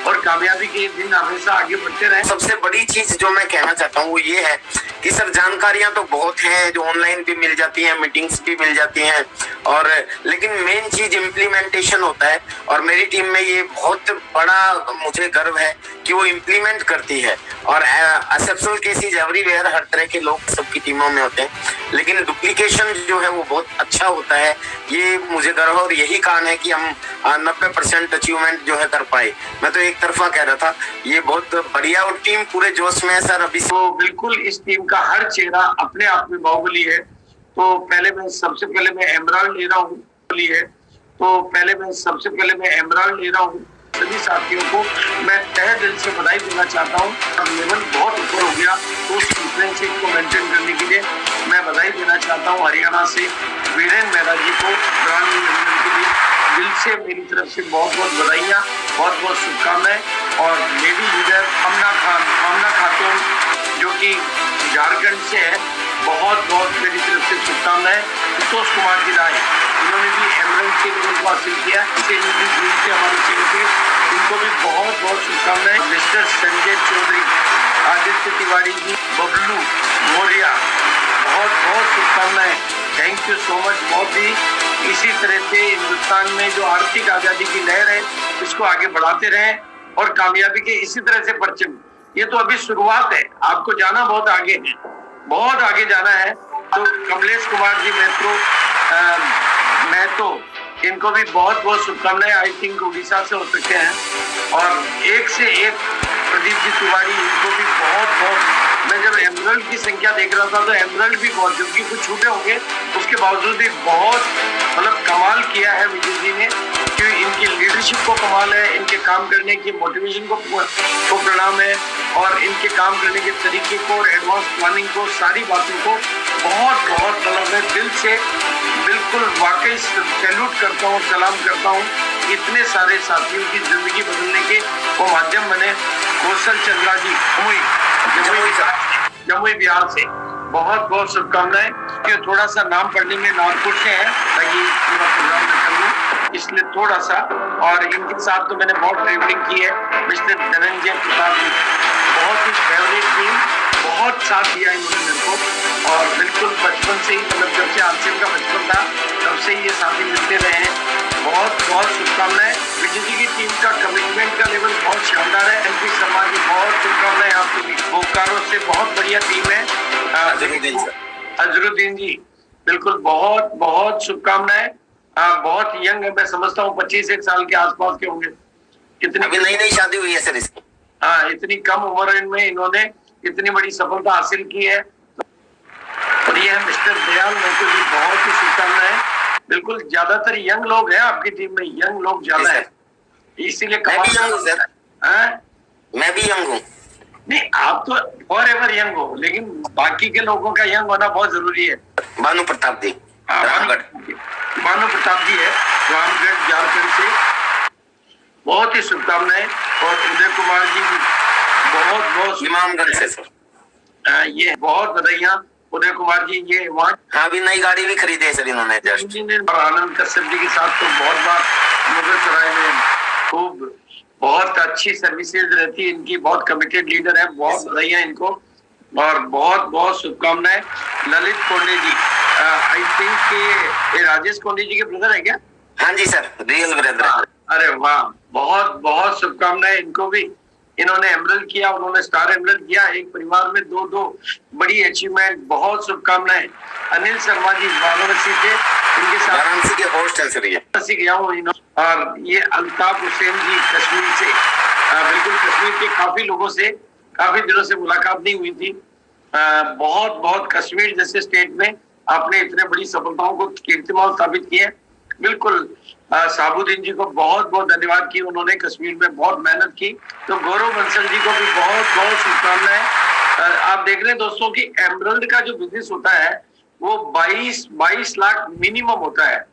और कामयाबी के दिन हमेशा आगे बढ़ते रहे। सबसे बड़ी चीज जो मैं कहना चाहता हूँ वो ये है कि सर जानकारियां तो बहुत हैं जो ऑनलाइन भी मिल जाती हैं, मीटिंग्स भी मिल जाती हैं, और लेकिन मेन चीज इम्प्लीमेंटेशन होता है। और मेरी टीम में ये बहुत बड़ा मुझे गर्व है कि वो इम्प्लीमेंट करती है। और एक्सेप्शनल केसेस एवरीवेयर, हर तरह के लोग सबकी टीमों में होते हैं, लेकिन डुप्लीकेशन जो है वो बहुत अच्छा होता है। ये मुझे गर्व है और यही कारण है कि हम 90% अचीवमेंट जो है कर पाए। मैं तो एक तरफा कह रहा था, ये बहुत बढ़िया और टीम पूरे जोश में है सर। अभी तो बिल्कुल इस टीम का हर चेहरा अपने आप में बाहुबली है। तो सबसे पहले मैं एमराल्ड ले रहा हूँ, सभी साथियों को मैं तहे दिल से बधाई देना चाहता हूँ। लेवल बहुत ऊपर हो गया तो उस डिफरेंशिएट को मेंटेन करने के लिए मैं बधाई देना चाहता हूँ हरियाणा से वीरेन मेहरा जी को ब्रांड न्यू के लिए दिल से मेरी तरफ से बहुत बहुत बधाइयाँ, बहुत बहुत शुभकामनाएं। और लेडी लीडर आमना खातून जो कि झारखंड से है, बहुत बहुत मेरी तरफ से शुभकामनाएं। संतोष कुमार जी राय, इन्होंने भी एमरल्ड के लेवल को हासिल किया, हमारे चैनल पे इनको भी बहुत बहुत शुभकामनाएं। मिस्टर संजय चौधरी आदित्य तिवारी जी, बबलू मौर्य, बहुत बहुत शुभकामनाएं। Thank you so much. बहुत ही इसी तरह से हिंदुस्तान में जो आर्थिक आजादी की लहर है इसको आगे बढ़ाते रहें और कामयाबी के इसी तरह से परचम। ये तो अभी शुरुआत है, आपको जाना बहुत आगे है, बहुत आगे जाना है। तो कमलेश कुमार जी महतो, इनको भी बहुत बहुत शुभकामनाएं। आई थिंक उड़ीसा से हो सकते हैं। और एक से एक प्रदीप जी तिवारी, इनको भी बहुत बहुत। मैं जब एमरल्ड की संख्या देख रहा था तो एमरल्ड भी बहुत, जबकि कुछ छूटे होंगे उसके बावजूद भी बहुत मतलब कमाल किया है विजय जी ने। क्योंकि इनकी लीडरशिप को कमाल है, इनके काम करने की मोटिवेशन को प्रणाम है, और इनके काम करने के तरीके को और एडवांस प्लानिंग को, सारी बातों को बहुत बहुत मतलब मैं दिल से बिल्कुल वाकई सैल्यूट करता हूँ, सलाम करता हूँ। इतने सारे साथियों की जिंदगी बदलने के वो माध्यम बने। कौशल चंद्रा जी जमुई बिहार से बहुत बहुत शुभकामनाएं। कि थोड़ा सा नाम पढ़ने में नागपुर से है ताकि पूरा प्रोग्राम में कर लूँ, इसलिए थोड़ा सा। और इनके साथ तो मैंने बहुत ट्रेवलिंग की है। मिस्टर धनंजय प्रताप जी, बहुत ही फेवरेट टीम, बहुत साथ दिया इन्होंने मेरे को। और बिल्कुल बचपन से ही, मतलब जब से आरसीएम का बचपन था तब से ही ये साथी मिलते रहे हैं। बहुत बहुत शुभकामनाएं। विजय जी की टीम का कमिटमेंट का लेवल बहुत शानदार है। एमपी शर्मा जी, बहुत शुभकामनाएं आपको भी। बोकारो से बहुत बढ़िया टीम है। अजरुद्दीन जी, बिल्कुल बहुत बहुत शुभकामनाएं। बहुत यंग है, मैं समझता हूँ 25 साल के आसपास के होंगे। कितनी नई शादी हुई है सर इसकी। हाँ, इतनी कम उम्र में इन्होंने इतनी बड़ी सफलता हासिल की है। और ये है मिस्टर दयाल महतो जी, बहुत ही शुभकामनाएं। बिल्कुल ज्यादातर यंग लोग हैं आपकी टीम में, यंग लोग ज्यादा है, इसीलिए मैं भी यंग हूँ। नहीं, आप तो फॉरएवर यंग हो, लेकिन बाकी के लोगों का यंग होना बहुत जरूरी है। भानु प्रताप जी, रामगढ़, भानु प्रताप जी है रामगढ़ झारखंड से, बहुत ही शुभकामनाएं। और उदय कुमार जी भी बहुत बहुत इमामगंज से सर। ये बहुत बधाइयाँ उदय कुमार जी। ये वहाँ अभी नई गाड़ी भी खरीदी है सर इन्होंने जस्ट। आनंद कश्यप जी के साथ तो बहुत बार मुगल सराय में खूब बहुत अच्छी सर्विसेज रहती है इनकी। बहुत कमिटेड लीडर है, बहुत बधाइयाँ इनको और बहुत बहुत शुभकामनाएं। ललित कोंडे जी, आई थिंक ये राजेश कोंडे जी के ब्रदर है क्या? हाँ जी सर, रियल ब्रदर। अरे वाह, बहुत बहुत शुभकामनाएं इनको भी। इन्होंने एमरल्ड किया, उन्होंने स्टार एमरल्ड किया, एक परिवार में दो बड़ी अचीवमेंट। बहुत शुभकामनाएं। अनिल शर्मा जी वाराणसी से, इनके साथ वाराणसी के होस्ट है सर ये। वाराणसी गया हूँ। और ये अल्ताफ हुसैन जी कश्मीर से, बिल्कुल कश्मीर के काफी लोगों से काफी दिनों से मुलाकात नहीं हुई थी। बहुत बहुत कश्मीर जैसे स्टेट में आपने इतने बड़ी सफलताओं को कीर्तिमान स्थापित किए। बिल्कुल साबुद्दीन जी को बहुत बहुत धन्यवाद की, उन्होंने कश्मीर में बहुत मेहनत की। तो गौरव बंसल जी को भी बहुत बहुत शुभकामनाएं। आप देख रहे हैं दोस्तों कि एमरल्ड का जो बिजनेस होता है वो 22 लाख मिनिमम होता है।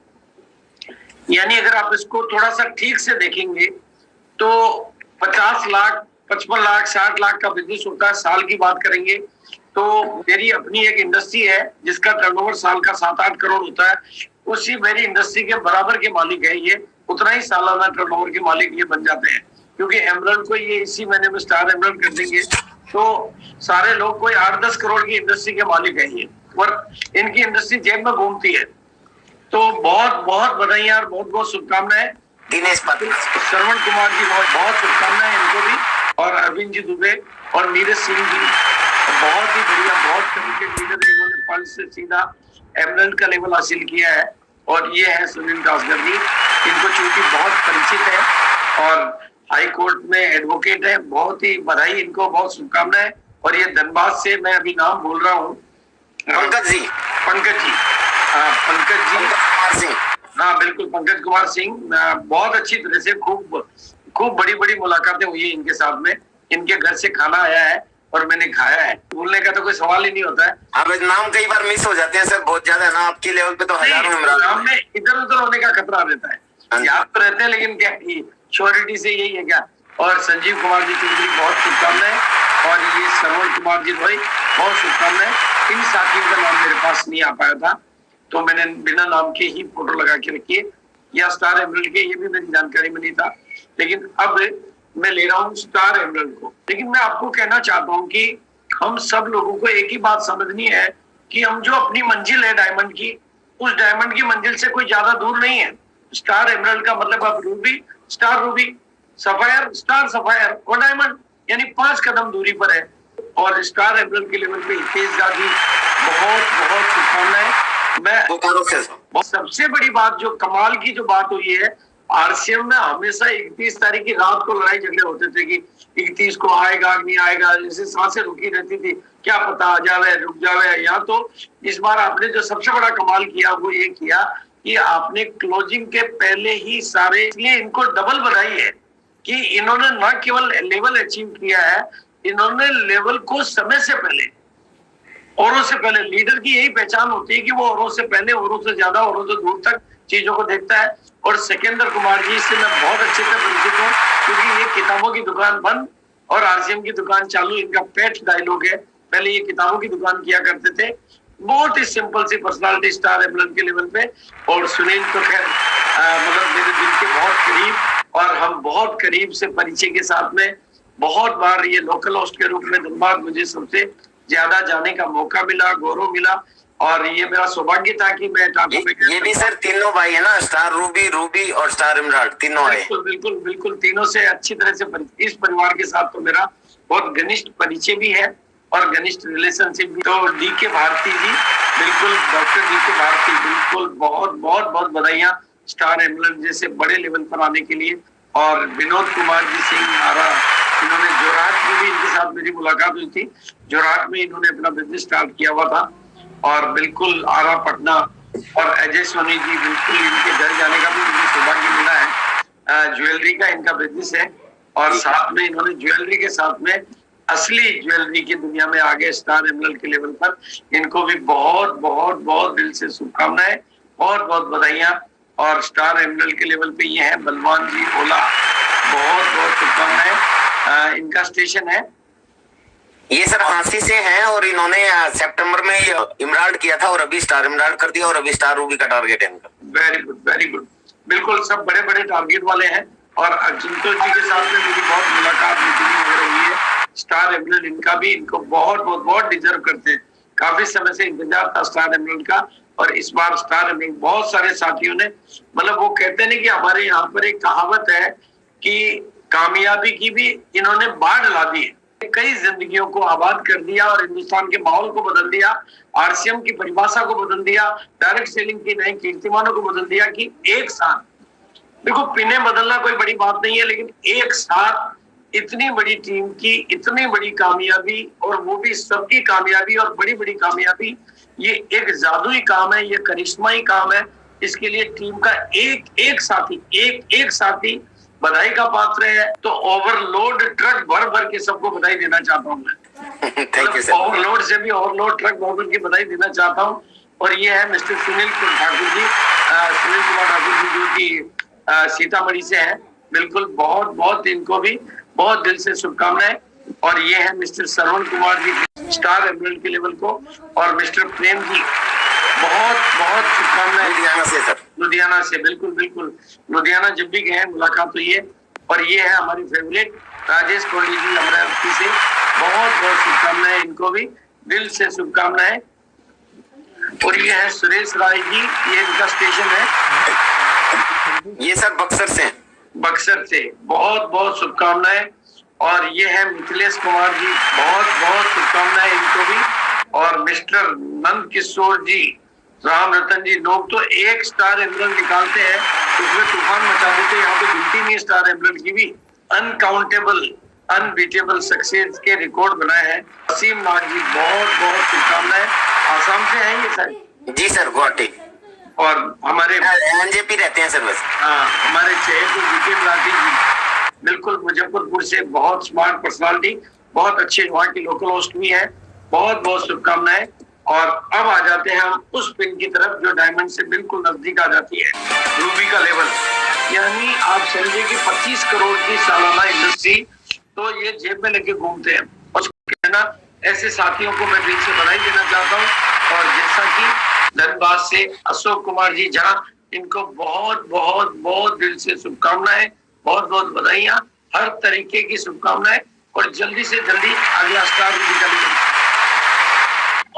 यानी अगर आप इसको थोड़ा सा ठीक से देखेंगे तो 50 लाख, 55 लाख, 60 लाख का बिजनेस होता है। साल की बात करेंगे तो मेरी अपनी एक इंडस्ट्री है जिसका टर्नओवर साल का 7-8 करोड़ होता है। उसी मेरी इंडस्ट्री के बराबर के मालिक है ये, उतना ही सालाना टर्नओवर के मालिक ये बन जाते हैं। क्योंकि एमरल्ड को ये इसी महीने में स्टार एमरल्ड कर देंगे तो सारे लोग कोई 8-10 करोड़ की इंडस्ट्री के मालिक है ये, और इनकी इंडस्ट्री जेब में घूमती है। तो बहुत बहुत बधाइयाँ और बहुत बहुत शुभकामनाएं। दिनेश पाटिल, श्रवण कुमार जी, बहुत बहुत शुभकामनाएं इनको भी। और अरविंद जी दुबे और नीरज सिंह जी, बहुत ही बढ़िया, बहुत कमिटेड लीडर है। इन्होंने पल्स से सीधा एमरल्ड का लेवल हासिल किया है। और ये है सुनील दासगर जी, इनको चूंकि बहुत परिचित है और हाई कोर्ट में एडवोकेट है। बहुत ही बधाई इनको, बहुत शुभकामनाएं। और ये धनबाद से, मैं अभी नाम बोल रहा हूँ, पंकज जी, पंकज जी, हाँ पंकज जी कुमार सिंह, हाँ बिल्कुल पंकज कुमार सिंह। बहुत अच्छी तरह से खूब बड़ी बड़ी मुलाकातें हुई है इनके साथ में। इनके घर से खाना आया है और मैंने खाया है, भूलने का तो कोई सवाल ही नहीं होता है। अब नाम कई बार मिस हो जाते हैं सर, बहुत ज्यादा ना आपके लेवल पे तो हजारों नाम में इधर उधर होने का खतरा रहता है। याद तो रहते हैं लेकिन क्या श्योरिटी से यही है क्या। और संजीव कुमार जी चौधरी, बहुत शुभकामनाएं। और ये श्रवण कुमार जी भाई, बहुत शुभकामनाएं। इन साथियों का नाम मेरे पास नहीं आ पाया था तो मैंने बिना नाम के ही फोटो लगा के रखी है। या स्टार एमरल्ड के, ये भी मेरी जानकारी में नहीं था। लेकिन अब मैं ले रहा हूँ स्टार एमरल्ड को। लेकिन मैं आपको कहना चाहता हूँ कि हम सब लोगों को एक ही बात समझनी है कि हम जो अपनी मंजिल है डायमंड की, उस डायमंड की मंजिल से कोई ज्यादा दूर नहीं है। स्टार एमरल्ड का मतलब अब Ruby, star Ruby, sapphire, star sapphire और डायमंड, यानी 5 कदम दूरी पर है। और स्टार एमरल्ड के लेवल पे हितेश दादी बहुत बहुत शुभकामनाएं। मैं सबसे बड़ी बात, जो कमाल की जो बात हुई है, आरसीएम में हमेशा 31 तारीख की रात को लड़ाई झगड़े होते थे कि 31 को आएगा नहीं आएगा, जैसे सांसें रुकी रहती थी, क्या पता आ जावे रुक जावे। यहाँ तो इस बार आपने जो सबसे बड़ा कमाल किया वो ये किया कि आपने क्लोजिंग के पहले ही सारे, इसलिए इनको डबल बधाई है कि इन्होंने न केवल लेवल अचीव किया है, इन्होंने लेवल को समय से पहले, औरों से पहले, लीडर की यही पहचान होती है कि वो औरों से पहले, औरों से ज्यादा, औरों से दूर तक चीजों को देखता है। और सिकंदर कुमार जी से मैं बहुत अच्छे से परिचित हूँ, क्योंकि ये किताबों की दुकान बंद और आरसीएम की दुकान चालू, इनका पेट डायलॉग है। पहले ये किताबों की दुकान किया करते थे। बहुत ही सिंपल सी पर्सनालिटी स्टार एमरल्ड के लेवल पे। और सुनील तो खैर मतलब मेरे दिल के बहुत करीब, और हम बहुत करीब से परिचय के साथ में बहुत बार ये लोकल होस्ट के रूप में धनबाद मुझे सबसे ज्यादा जाने का मौका मिला, गौरव मिला, और ये मेरा सौभाग्य था कि मैं टाटा में। ये भी सर तीनों भाई है ना, स्टार रूबी, रूबी और स्टार एमराल्ड, तीनों है। बिल्कुल बिल्कुल बिल्कुल, तीनों से अच्छी तरह से इस परिवार के साथ तो मेरा बहुत घनिष्ठ परिचय भी है और घनिष्ठ रिलेशनशिप भी। तो डी के भारती जी, बिल्कुल डॉक्टर डी के भारती, बिल्कुल बहुत बहुत बहुत बधाइयां स्टार एमरल्ड जैसे बड़े लेवल पर आने के लिए। और विनोद कुमार जी सिंह आरा, इन्होंने जोरहाट में भी, इनके साथ मेरी मुलाकात हुई थी, जोरहाट में इन्होंने अपना बिजनेस स्टार्ट किया हुआ था। और बिल्कुल आरा पटना और अजय सोनी जी, बिल्कुल इनके घर जाने का भी मुझे सौभाग्य मिला है। ज्वेलरी का इनका बिजनेस है और साथ में इन्होंने ज्वेलरी के साथ में असली ज्वेलरी की दुनिया में आगे स्टार एमरल्ड के लेवल पर। इनको भी बहुत बहुत बहुत दिल से शुभकामनाएं, बहुत बहुत बधाइयां। और स्टार एमरल्ड के लेवल पे ये है बलवान जी ओला, बहुत बहुत शुभकामनाएं। इनका स्टेशन है, ये सर हांसी से हैं और इन्होंने सितंबर में एमराल्ड किया था और अभी स्टार एमराल्ड कर दिया और अभी स्टार रूबी का टारगेट है इनका। वेरी गुड वेरी गुड, बिल्कुल सब बड़े बड़े टारगेट वाले हैं। और अजिंतो जी के साथ में मेरी बहुत मुलाकात मीटिंग हो रही है। स्टार एमरल्ड इनका भी, इनको बहुत बहुत बहुत डिजर्व करते हैं। काफी समय से इंतजार था स्टार एमरल्ड का, और इस बार स्टार एमरल्ड बहुत सारे साथियों ने, मतलब वो कहते हैं कि हमारे यहाँ पर एक कहावत है कि कामयाबी की भी इन्होंने बाढ़ ला दी है, कई जिंदगियों को आबाद कर दिया और हिंदुस्तान के माहौल को बदल दिया, आरसीएम की परिभाषा को बदल दिया, डायरेक्ट सेलिंग की नए कीर्तिमानों को बदल दिया। कि एक साथ, देखो पिने बदलना कोई बड़ी बात नहीं है, लेकिन एक साथ इतनी बड़ी टीम की इतनी बड़ी कामयाबी, और वो भी सबकी कामयाबी और बड़ी बड़ी कामयाबी, ये एक जादुई काम है, ये करिश्माई काम है। इसके लिए टीम का एक साथी बधाई का पात्र है। तो ओवरलोड ट्रक भर भर के सबको बधाई देना चाहता हूँ मैं। Thank you sir. ओवरलोड से भी ओवरलोड ट्रक भर भर के बधाई देना चाहता हूँ। और ये है मिस्टर सुनील ठाकुर जी, सुनील कुमार ठाकुर जी, जो कि सीतामढ़ी से हैं। बिल्कुल बहुत बहुत इनको भी बहुत दिल से शुभकामनाएं। और ये है mister Shravan Kumar ji, star emerald के लेवल को। और मिस्टर प्रेम जी, बहुत बहुत शुभकामनाएं लुधियाना से सर। लुधियाना से, बिल्कुल बिल्कुल, लुधियाना जब भी गए मुलाकात हुई है। और ये है हमारी फेवरेट राजेश कोहली जी अमरावती से, बहुत बहुत शुभकामनाएं, इनको भी दिल से शुभकामनाएं। और ये है सुरेश राय जी, ये इनका स्टेशन है, ये सर बक्सर से, बक्सर से, बहुत बहुत शुभकामनाएं। और ये है मिथिलेश कुमार जी, बहुत बहुत शुभकामनाएं इनको भी। और मिस्टर नंद किशोर जी, राम रतन जी, लोग तो एक स्टार एमरल्ड निकालते हैं, उसमें तूफान मचा देते हैं। यहाँ पे गिनती नहीं स्टार एमरल्ड की भी। अनकाउंटेबल अनबीटेबल सक्सेस के रिकॉर्ड बनाए हैं। वसीम नाग जी, बहुत बहुत शुभकामनाएं। आसाम से हैं ये सर? जी सर, गुवाहाटी। और हमारे एनजेपी रहते हैं सर बस। हाँ, हमारे चेहरे विकेट राठी जी, बिल्कुल मुजफ्फरपुर से, बहुत स्मार्ट पर्सनालिटी, बहुत अच्छे वहाँ की लोकल होस्ट भी है। बहुत बहुत शुभकामनाएं। और अब आ जाते हैं हम उस पिन की तरफ जो डायमंड से बिल्कुल नजदीक आ जाती है, रूबी का लेवल। यानी आप समझिए कि 25 करोड़ की सालाना इंडस्ट्री, तो ये जेब में लेके घूमते हैं। और कहना, ऐसे साथियों को मैं दिल से बधाई देना चाहता हूँ। और जैसा कि धनबाद से अशोक कुमार जी झा, इनको बहुत बहुत बहुत दिल से शुभकामनाएं, बहुत बहुत बधाइयां। हर तरीके की शुभकामनाएं और जल्दी से जल्दी अगला स्टार रूबी का लेवल।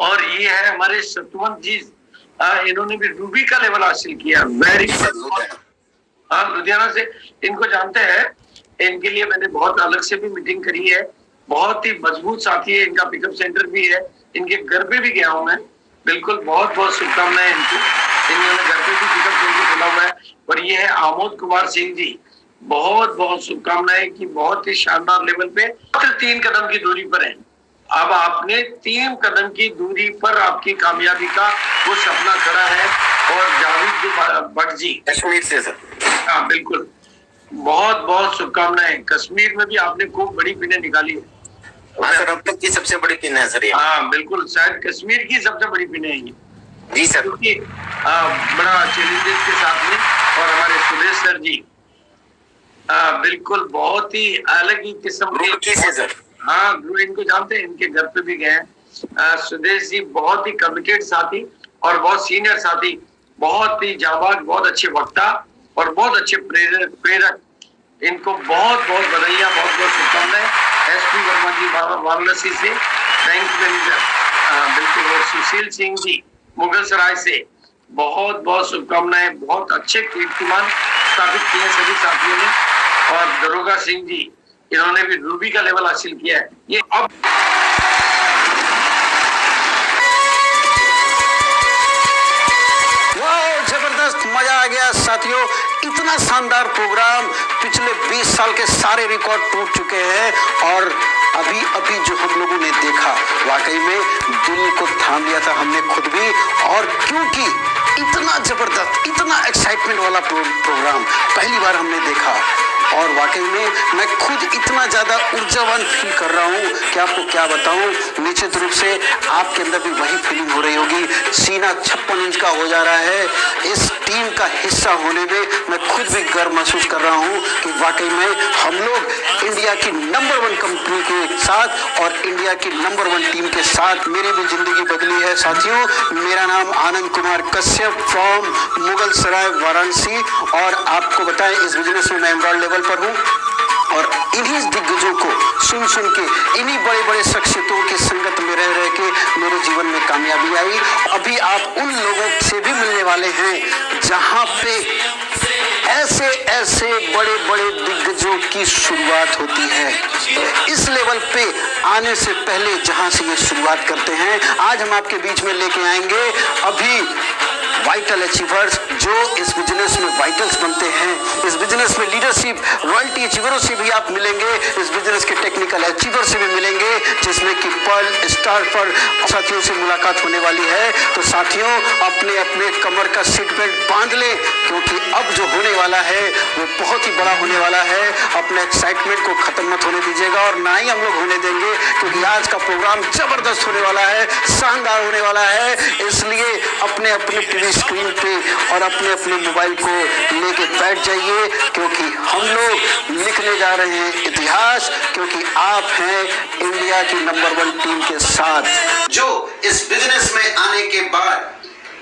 और ये है हमारे सतवंत जी, इन्होंने भी रूबी का लेवल हासिल किया। वेरी लुधियाना से इनको जानते हैं, इनके लिए मैंने बहुत अलग से भी मीटिंग करी है। बहुत ही मजबूत साथी है, इनका पिकअप सेंटर भी है, इनके घर पे भी गया हूं मैं। बिल्कुल बहुत बहुत शुभकामनाएं इनको, इन्होंने घर पे भी पिकअप सेंटर खोला हुआ है। और ये है आमोद कुमार सिंह जी, बहुत बहुत शुभकामनाएं कि बहुत ही शानदार लेवल पे 3 कदम की दूरी पर है। अब आपने 3 कदम की दूरी पर आपकी कामयाबी का वो सपना खड़ा है। और जावेद भट्ट जी कश्मीर से सर, हाँ बिल्कुल, बहुत बहुत शुभकामनाएं। कश्मीर में भी आपने खूब बड़ी पिने निकाली है। हाँ सर, अब तक की सबसे बड़ी पिन है सर ये। हाँ बिल्कुल, शायद कश्मीर की सबसे बड़ी पिने है ये। जी सर, क्योंकि बड़ा चैलेंजेस के साथ में। और हमारे सुरेश सर जी बिल्कुल बहुत ही अलग ही किस्म के सर। हाँ, इनको जानते हैं, इनके घर पे भी गए हैं। सुदेश जी बहुत ही कमिटेड साथी और बहुत सीनियर साथी, बहुत ही जाबाज, बहुत अच्छे वक्ता और बहुत अच्छे प्रेरक। इनको बहुत बहुत बधाइयाँ, बहुत बहुत शुभकामनाएं। एसपी वर्मा जी वाराणसी से, बैंक मैनेजर बिल्कुल। और सुशील सिंह जी मुगल सराय से, बहुत बहुत शुभकामनाएं। बहुत अच्छे कीर्तिमान स्थापित किए सभी साथियों ने। और दरोगा सिंह जी, इन्होंने भी रूबी का लेवल हासिल किया है। ये अब जबरदस्त मजा आ गया साथियों। इतना शानदार प्रोग्राम, पिछले 20 साल के सारे रिकॉर्ड टूट चुके हैं। और अभी अभी जो हम लोगों ने देखा, वाकई में दिल को थाम लिया था हमने खुद भी। और क्योंकि इतना जबरदस्त, इतना एक्साइटमेंट वाला प्रोग्राम पहली बार हमने देखा। और वाकई में मैं खुद इतना ज़्यादा ऊर्जावान फील कर रहा हूँ कि आपको क्या बताऊँ। निश्चित रूप से आपके अंदर भी वही फीलिंग हो रही होगी। सीना 56 इंच का हो जा रहा है। इस टीम का हिस्सा होने में मैं खुद भी गर्व महसूस कर रहा हूँ कि वाकई में हम लोग इंडिया की नंबर 1 कंपनी के साथ और इंडिया की नंबर 1 टीम के साथ मेरी भी जिंदगी बदली है साथियों। मेरा नाम आनंद कुमार कश्यप फ्रॉम मुगल सराय वाराणसी। और आपको बताएं, इस बिजनेस में मैं एमराल्ड लेवल पर हूँ। और इन्हीं दिग्गजों को सुन सुन के, इन्हीं बड़े बड़े शख्सियतों की संगत में रह रह के मेरे जीवन में कामयाबी आई। अभी आप उन लोगों से भी मिलने वाले हैं जहाँ पे ऐसे ऐसे बड़े बड़े दिग्गजों की शुरुआत होती है। इस लेवल पे आने से पहले जहाँ से ये शुरुआत करते हैं, आज हम आपके बीच में लेके आएंगे अभी वाइटल अचीवर्स, जो इस बिजनेस में वाइटल्स बनते हैं। इस बिजनेस में लीडरशिप रॉयल्टी अचीवरों से भी आप मिलेंगे, इस बिजनेस के टेक्निकल अचीवर से भी मिलेंगे, जिसमें कि पर्ल स्टार पर साथियों से मुलाकात होने वाली है। तो साथियों, अपने अपने कमर का सीट बेल्ट बांध लें, क्योंकि अब जो होने वाला है वो बहुत ही बड़ा होने वाला है। अपने एक्साइटमेंट को खत्म मत होने दीजिएगा और ना ही हम लोग होने देंगे, क्योंकि आज का प्रोग्राम जबरदस्त होने वाला है, शानदार होने वाला है। इसलिए अपने अपने टीवी स्क्रीन पे और अपने अपने मोबाइल को लेके बैठ जाइए, क्योंकि हम लोग लिखने जा रहे हैं इतिहास, क्योंकि आप हैं इंडिया की नंबर 1 टीम के साथ। जो इस बिजनेस में आने के बाद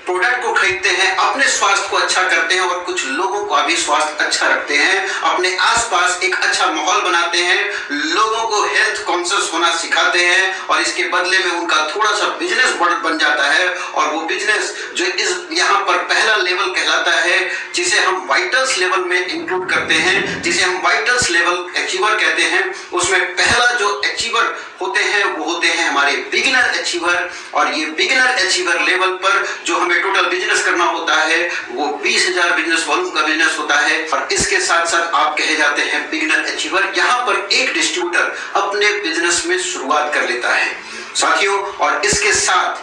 प्रोडक्ट को खरीदते हैं, अपने स्वास्थ्य को अच्छा करते हैं और कुछ लोगों का भी स्वास्थ्य अच्छा रखते हैं, अपने आसपास एक अच्छा माहौल बनाते हैं, लोगों को हेल्थ कॉन्शियस होना सिखाते हैं और इसके बदले में उनका थोड़ा सा बिजनेस बन जाता है। और वो बिजनेस जो इस यहाँ पर पहला लेवल कहलाता है, जिसे हम वाइटल्स लेवल में इंक्लूड करते हैं, जिसे हम वाइटल्स लेवल अचीवर कहते हैं, उसमें पहला जो अचीवर होते हैं वो होते हैं हमारे बिगिनर अचीवर। और ये बिगिनर अचीवर लेवल पर जो हमें टोटल बिजनेस करना होता है वो 20,000 बिजनेस वॉल्यूम का बिजनेस होता है। और इसके साथ साथ आप कहे जाते हैं बिगिनर अचीवर। यहाँ पर एक डिस्ट्रीब्यूटर अपने बिजनेस में शुरुआत कर लेता है साथियों। और इसके साथ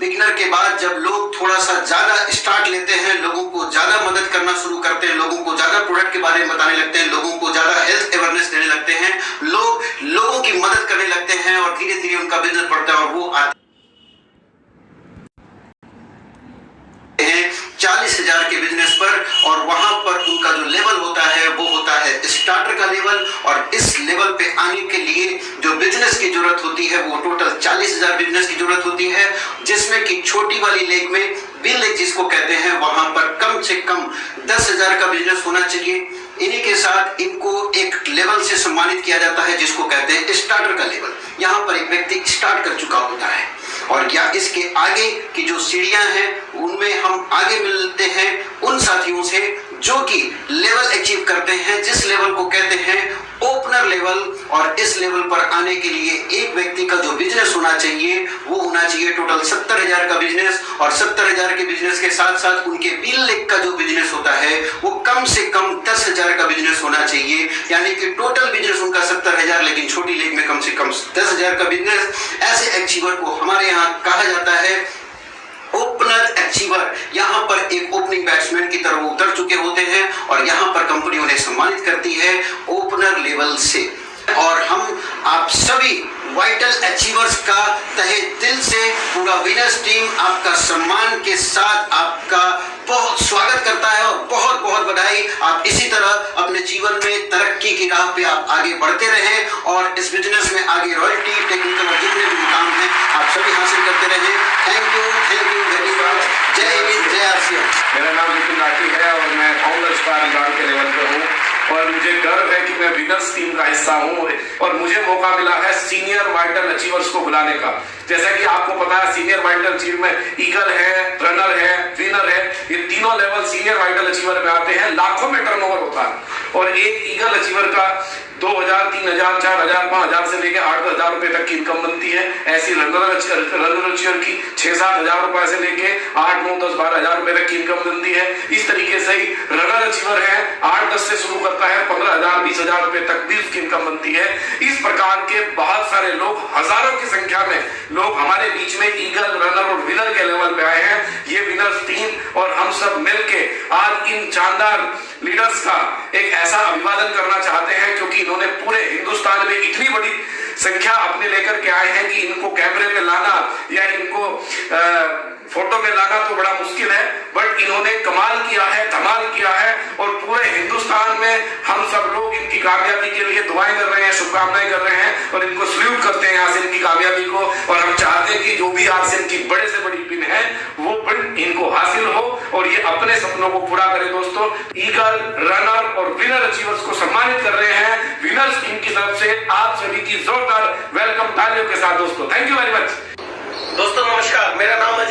बिगिनर के बाद जब लोग थोड़ा सा ज्यादा स्टार्ट लेते हैं, लोगों को ज्यादा मदद करना शुरू करते हैं, लोगों को ज्यादा प्रोडक्ट के बारे में बताने लगते हैं, लोगों को ज्यादा हेल्थ अवेयरनेस देने लगते हैं, लोगों की मदद करने लगते हैं और धीरे धीरे उनका बिजनेस बढ़ता है और वो आते हैं 40,000 के बिजनेस पर। और वहां पर उनका जो लेवल होता है वो होता है स्टार्टर का लेवल। और इस लेवल पे आने के लिए जो बिजनेस की जरूरत होती है वो टोटल 40,000 बिजनेस की जरूरत होती है, जिसमें कि छोटी वाली लेग में बिल लेग जिसको कहते हैं, वहां पर कम से कम 10,000 का बिजनेस होना चाहिए। इन्हीं के साथ इनको एक लेवल से सम्मानित किया जाता है जिसको कहते हैं स्टार्टर का लेवल। यहाँ पर एक व्यक्ति स्टार्ट कर चुका होता है और या इसके आगे की जो सीढ़ियां हैं उनमें हम आगे मिलते हैं उन साथियों से जो कि लेवल अचीव करते हैं, जिस लेवल को कहते हैं ओपनर लेवल। और इस लेवल पर आने के लिए एक व्यक्ति का जो बिजनेस होना चाहिए वो होना चाहिए टोटल 70,000 का बिजनेस, और 70,000 के बिजनेस के साथ साथ उनके बिल लेख का जो बिजनेस होता है वो कम से कम 10,000 का बिजनेस होना चाहिए। यानी कि टोटल बिजनेस उनका 70,000 लेकिन छोटी लेख में कम से कम 10,000 का बिजनेस। ऐसे अचीवर को हमारे यहाँ कहा जाता है ओपनर अचीवर। यहाँ पर एक ओपनिंग बैट्समैन की तरह उतर चुके होते हैं और यहाँ पर कंपनी उन्हें सम्मानित करती है ओपनर लेवल से। और हम आप सभी वाइटल अचीवर्स का तहे दिल से पूरा विनर्स टीम आपका सम्मान के साथ आपका बहुत स्वागत करता है और बहुत बहुत बधाई। आप इसी तरह अपने जीवन में तरक्की की राह पे आप आगे बढ़ते रहें और इस बिजनेस में आगे रॉयल्टी, टेक्निकल और जितने भी मुकाम हैं आप सभी हासिल करते रहें। Thank you very much. जय हिंद, जय आरसीएम। मेरा नाम नितिन राठी है और मैं फाउंडर स्टार ब्रांड के लेवल पर हूँ और मुझे गर्व है कि मैं विनर्स टीम का हिस्सा हूँ और मुझे मौका मिला है सीनियर वाइटल अचीवर्स को बुलाने का। जैसा कि आपको पता है सीनियर वाइटल अचीवर में ईगल है, रनर है, विनर है, ये तीनों लेवल सीनियर वाइटल अचीवर में आते हैं। लाखों में टर्नओवर होता है और एक ईगल अचीवर का 2,000, 3,000, 4,000, 5,000 से लेकर 8,000 रुपए तक की इनकम बनती है। ऐसी रनर अचीवर की 6-7 हजार रुपए से लेके 8, 9, 10, 12,000 रुपए तक की इनकम बनती है। इस तरीके से ही रनर अचीवर है 8-10 से शुरू करता है 15,000, 20,000 रुपए तक भी उसकी इनकम बनती है। इस प्रकार के बहुत सारे लोग, हजारों की संख्या में लोग हमारे बीच में ईगल, रनर और विनर के लेवल पे आए हैं। ये विनर्स टीम और हम सब मिलके आज इन शानदार लीडर्स का एक ऐसा अभिवादन करना चाहते हैं क्योंकि इन्होंने पूरे हिंदुस्तान में इतनी बड़ी संख्या अपने लेकर के आए हैं कि इनको कैमरे में लाना या इनको फोटो में लाना तो बड़ा मुश्किल है, बट इन्होंने कमाल किया है, धमाल किया है और पूरे हिंदुस्तान में हम सब लोग इनकी कामयाबी के लिए दुआएं कर रहे हैं, शुभकामनाएं कर रहे हैं और इनको सल्यूट करते हैं यहाँ से इनकी कामयाबी को। और हम चाहते हैं कि जो भी आरसीएम की बड़े से बड़ी पिन है वो पिन इनको हासिल हो और ये अपने सपनों को पूरा करें। दोस्तों, ईगल, रनर और विनर अचीवर्स को सम्मानित कर रहे हैं विनर्स टीम की तरफ से। आप सभी की जोरदार वेलकम तालियों के साथ दोस्तों। Thank you very much. दोस्तों नमस्कार, मेरा नाम अजीत